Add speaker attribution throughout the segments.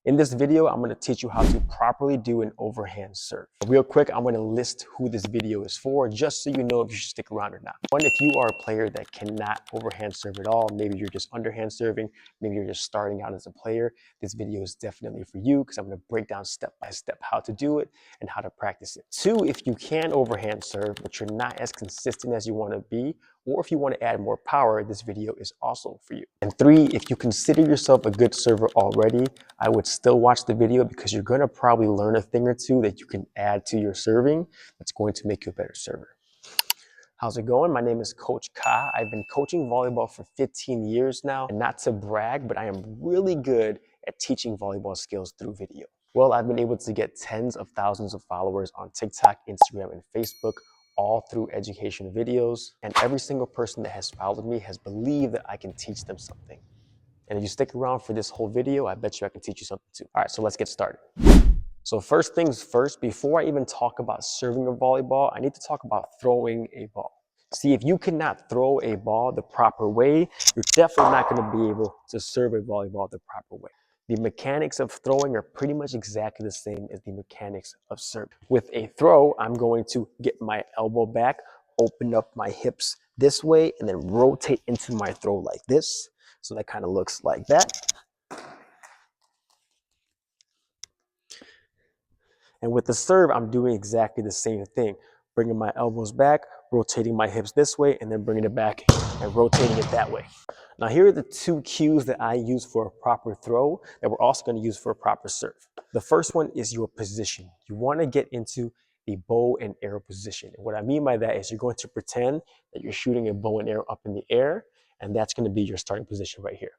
Speaker 1: In this video, I'm going to teach you how to properly do an overhand serve. Real quick, I'm going to list who this video is for, just so you know if you should stick around or not. One, if you are a player that cannot overhand serve at all, maybe you're just underhand serving, maybe you're just starting out as a player, this video is definitely for you because I'm going to break down step by step how to do it and how to practice it. Two, if you can overhand serve, but you're not as consistent as you want to be, or if you want to add more power, this video is also for you. And three, if you consider yourself a good server already, I would still watch the video because you're going to probably learn a thing or two that you can add to your serving that's going to make you a better server. How's it going? My name is Coach Ka. I've been coaching volleyball for 15 years now, and not to brag, but I am really good at teaching volleyball skills through video. Well, I've been able to get tens of thousands of followers on TikTok, Instagram, and Facebook, all through education videos, and every single person that has followed me has believed that I can teach them something. And if you stick around for this whole video, I bet you I can teach you something too. All right, so let's get started. So first things first, before I even talk about serving a volleyball, I need to talk about throwing a ball. See, if you cannot throw a ball the proper way, you're definitely not going to be able to serve a volleyball the proper way. The mechanics of throwing are pretty much exactly the same as the mechanics of serving. With a throw, I'm going to get my elbow back, open up my hips this way, and then rotate into my throw like this. So that kind of looks like that. And with the serve, I'm doing exactly the same thing. Bringing my elbows back, rotating my hips this way, and then bringing it back and rotating it that way. Now here are the two cues that I use for a proper throw that we're also going to use for a proper serve. The first one is your position. You want to get into the bow and arrow position. And what I mean by that is you're going to pretend that you're shooting a bow and arrow up in the air, and that's going to be your starting position right here.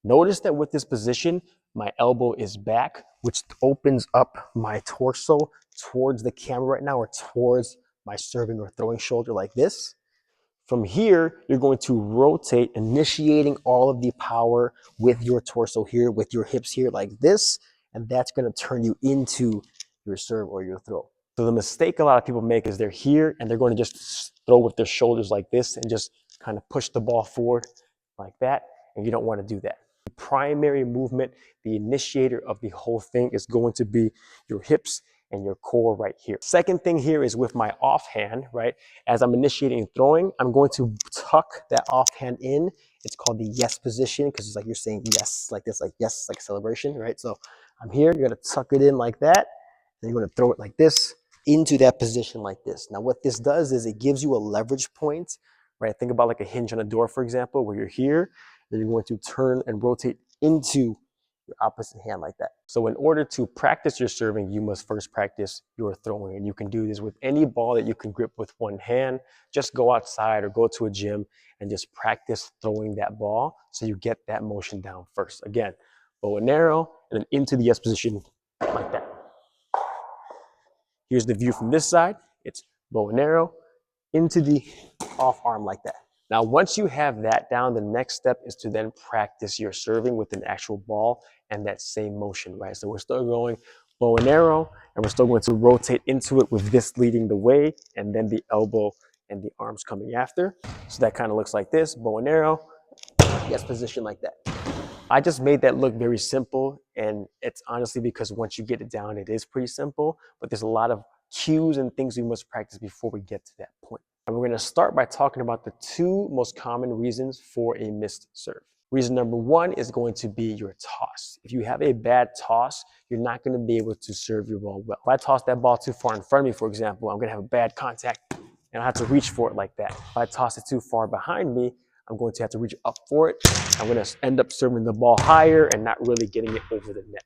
Speaker 1: Notice that with this position, my elbow is back, which opens up my torso towards the camera right now, or towards my serving or throwing shoulder like this. From here, you're going to rotate, initiating all of the power with your torso here, with your hips here like this, and that's going to turn you into your serve or your throw. So the mistake a lot of people make is they're here and they're going to just throw with their shoulders like this and just kind of push the ball forward like that, and you don't want to do that. The primary movement, the initiator of the whole thing, is going to be your hips and your core right here. Second thing here is with my offhand, right? As I'm initiating and throwing, I'm going to tuck that offhand in. It's called the yes position because it's like you're saying yes, like this, like yes, like a celebration, right? So I'm here, you're gonna tuck it in like that, and you're gonna throw it like this into that position like this. Now what this does is it gives you a leverage point, right? Think about like a hinge on a door, for example, where you're here, then you're going to turn and rotate into your opposite hand like that. So in order to practice your serving, you must first practice your throwing. And you can do this with any ball that you can grip with one hand. Just go outside or go to a gym and just practice throwing that ball so you get that motion down first. Again, bow and arrow, and then into the yes position like that. Here's the view from this side. It's bow and arrow into the off arm like that. Now, once you have that down, the next step is to then practice your serving with an actual ball and that same motion, right? So we're still going bow and arrow, and we're still going to rotate into it with this leading the way, and then the elbow and the arms coming after. So that kind of looks like this, bow and arrow, yes position like that. I just made that look very simple, and it's honestly because once you get it down, it is pretty simple, but there's a lot of cues and things we must practice before we get to that point. And we're going to start by talking about the two most common reasons for a missed serve. Reason number one is going to be your toss. If you have a bad toss, you're not going to be able to serve your ball well. If I toss that ball too far in front of me, for example, I'm going to have a bad contact, and I have to reach for it like that. If I toss it too far behind me, I'm going to have to reach up for it. I'm going to end up serving the ball higher and not really getting it over the net.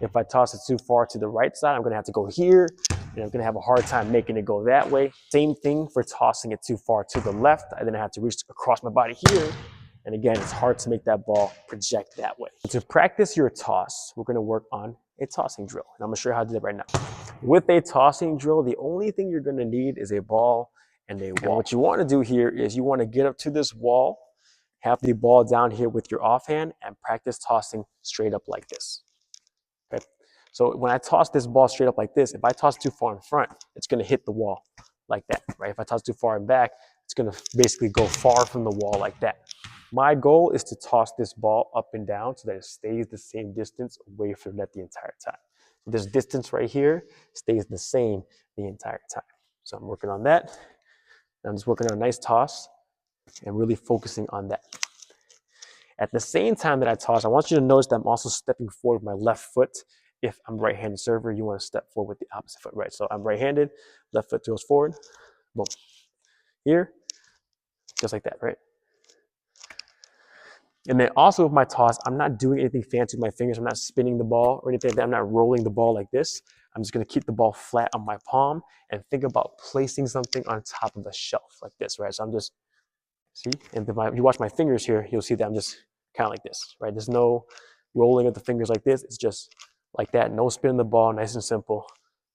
Speaker 1: If I toss it too far to the right side, I'm going to have to go here, and I'm going to have a hard time making it go that way. Same thing for tossing it too far to the left. I then have to reach across my body here. And again, it's hard to make that ball project that way. To practice your toss, we're going to work on a tossing drill. And I'm going to show you how to do that right now. With a tossing drill, the only thing you're going to need is a ball and a wall. And what you want to do here is you want to get up to this wall, have the ball down here with your offhand, and practice tossing straight up like this. Okay? So when I toss this ball straight up like this, if I toss too far in front, it's going to hit the wall like that, right? If I toss too far in back, it's going to basically go far from the wall like that. My goal is to toss this ball up and down so that it stays the same distance away from the net the entire time. So this distance right here stays the same the entire time. So I'm working on that. I'm just working on a nice toss and really focusing on that. At the same time that I toss, I want you to notice that I'm also stepping forward with my left foot. If I'm right-handed server, you want to step forward with the opposite foot, right? So I'm right-handed, left foot goes forward, boom. Here, just like that, right? And then also with my toss, I'm not doing anything fancy with my fingers. I'm not spinning the ball or anything like that. I'm not rolling the ball like this. I'm just going to keep the ball flat on my palm and think about placing something on top of the shelf like this, right? So I'm just, see? And if you watch my fingers here, you'll see that I'm just kind of like this, right? There's no rolling of the fingers like this. It's just like that. No spinning the ball, nice and simple,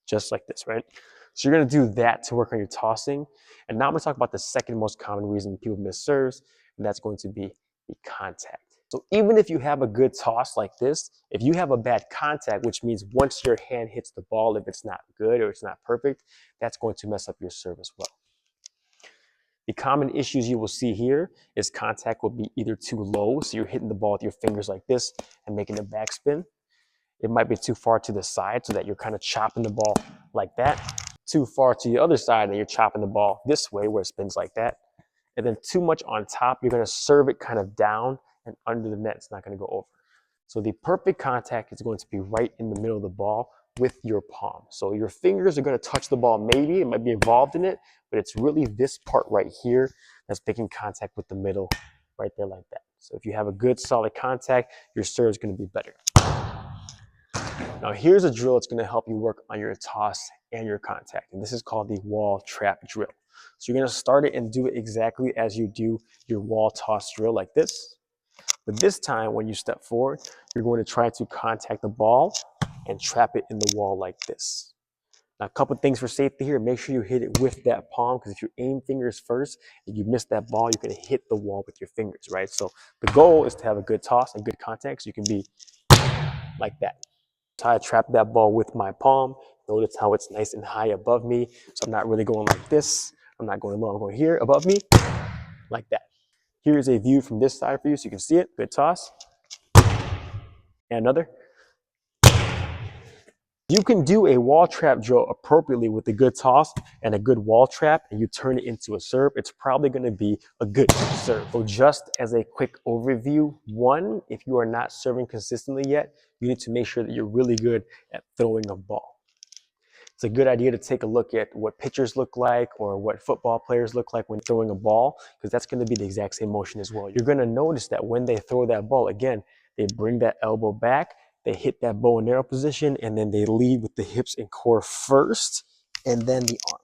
Speaker 1: just like this, right? So you're going to do that to work on your tossing. And now I'm going to talk about the second most common reason people miss serves, and that's going to be the contact. So even if you have a good toss like this, if you have a bad contact, which means once your hand hits the ball, if it's not good or it's not perfect, that's going to mess up your serve as well. The common issues you will see here is contact will be either too low, so you're hitting the ball with your fingers like this and making a backspin. It might be too far to the side so that you're kind of chopping the ball like that. Too far to the other side and you're chopping the ball this way where it spins like that. And then too much on top, you're going to serve it kind of down and under the net. It's not going to go over. So the perfect contact is going to be right in the middle of the ball with your palm. So your fingers are going to touch the ball maybe, it might be involved in it, but it's really this part right here that's making contact with the middle right there like that. So if you have a good solid contact, your serve is going to be better. Now here's a drill that's going to help you work on your toss and your contact, and this is called the wall trap drill. So you're going to start it and do it exactly as you do your wall toss drill like this. But this time when you step forward, you're going to try to contact the ball and trap it in the wall like this. Now a couple things for safety here, make sure you hit it with that palm, because if you aim fingers first and you miss that ball, you're going to hit the wall with your fingers, right? So the goal is to have a good toss and good contact, so you can be like that. So I trap that ball with my palm. Notice how it's nice and high above me. So I'm not really going like this. I'm not going low. I'm going here above me like that. Here's a view from this side for you so you can see it. Good toss. And another. You can do a wall trap drill appropriately with a good toss and a good wall trap, and you turn it into a serve. It's probably going to be a good serve. So just as a quick overview, one, if you are not serving consistently yet, you need to make sure that you're really good at throwing a ball. It's a good idea to take a look at what pitchers look like or what football players look like when throwing a ball, because that's going to be the exact same motion as well. You're going to notice that when they throw that ball, again, they bring that elbow back, they hit that bow and arrow position, and then they lead with the hips and core first, and then the arm.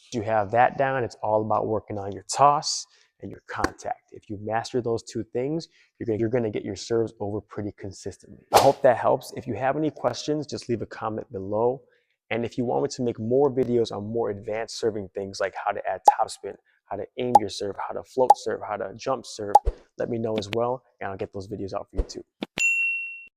Speaker 1: If you have that down, it's all about working on your toss and your contact. If you master those two things, you're going to get your serves over pretty consistently. I hope that helps. If you have any questions, just leave a comment below. And if you want me to make more videos on more advanced serving things like how to add topspin, how to aim your serve, how to float serve, how to jump serve, let me know as well, and I'll get those videos out for you too.